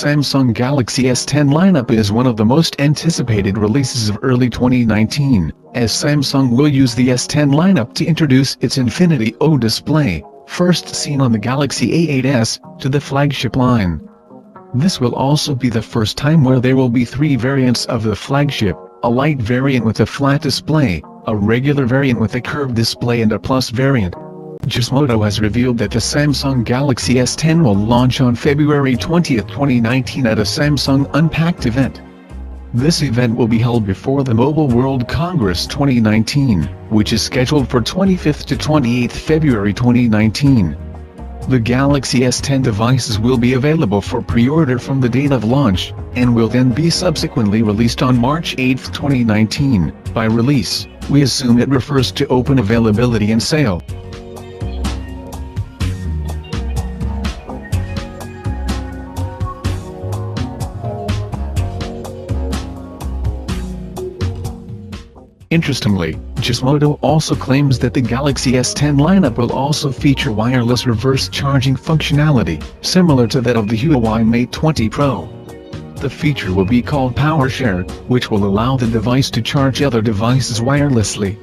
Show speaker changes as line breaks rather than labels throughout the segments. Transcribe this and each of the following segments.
Samsung Galaxy S10 lineup is one of the most anticipated releases of early 2019, as Samsung will use the S10 lineup to introduce its Infinity O display, first seen on the Galaxy A8s, to the flagship line. This will also be the first time where there will be three variants of the flagship: a light variant with a flat display, a regular variant with a curved display and a Plus variant. Gizmodo has revealed that the Samsung Galaxy S10 will launch on February 20, 2019 at a Samsung Unpacked event. This event will be held before the Mobile World Congress 2019, which is scheduled for 25th to 28th February 2019. The Galaxy S10 devices will be available for pre-order from the date of launch, and will then be subsequently released on March 8, 2019. By release, we assume it refers to open availability and sale. Interestingly, Gizmodo also claims that the Galaxy S10 lineup will also feature wireless reverse charging functionality, similar to that of the Huawei Mate 20 Pro. The feature will be called PowerShare, which will allow the device to charge other devices wirelessly.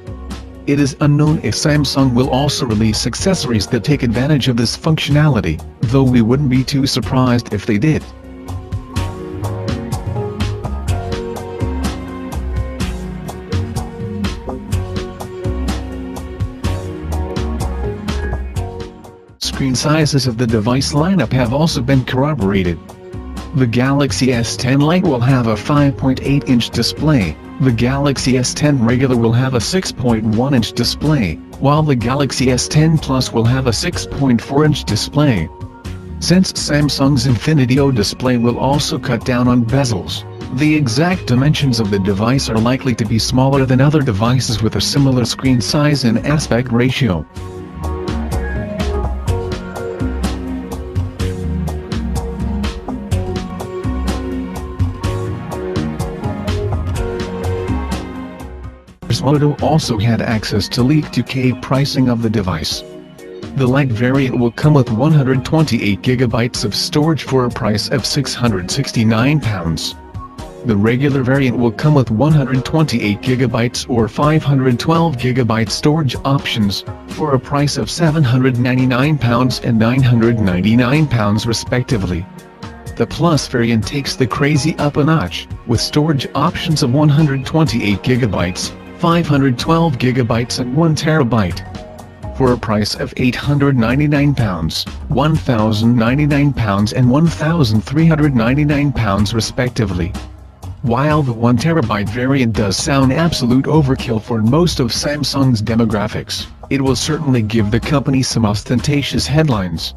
It is unknown if Samsung will also release accessories that take advantage of this functionality, though we wouldn't be too surprised if they did. Screen sizes of the device lineup have also been corroborated. The Galaxy S10 Lite will have a 5.8-inch display, the Galaxy S10 Regular will have a 6.1-inch display, while the Galaxy S10 Plus will have a 6.4-inch display. Since Samsung's Infinity O display will also cut down on bezels, the exact dimensions of the device are likely to be smaller than other devices with a similar screen size and aspect ratio. Gizmodo also had access to leaked UK pricing of the device. The Lite variant will come with 128 GB of storage for a price of £669. The regular variant will come with 128 GB or 512 GB storage options, for a price of £799 and £999 respectively. The Plus variant takes the crazy up a notch, with storage options of 128 GB, 512 GB and 1 TB, for a price of £899, £1,099 and £1,399 respectively. While the 1 TB variant does sound absolute overkill for most of Samsung's demographics, it will certainly give the company some ostentatious headlines.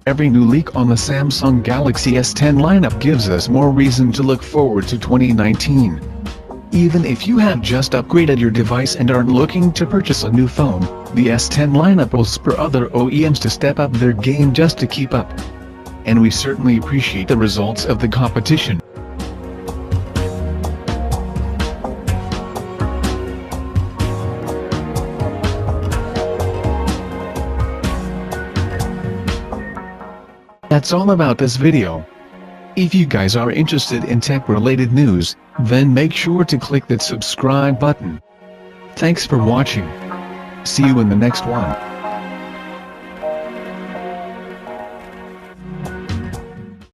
Every new leak on the Samsung Galaxy S10 lineup gives us more reason to look forward to 2019. Even if you have just upgraded your device and aren't looking to purchase a new phone, the S10 lineup will spur other OEMs to step up their game just to keep up. And we certainly appreciate the results of the competition. That's all about this video. If you guys are interested in tech-related news, then make sure to click that subscribe button. Thanks for watching. See you in the next one.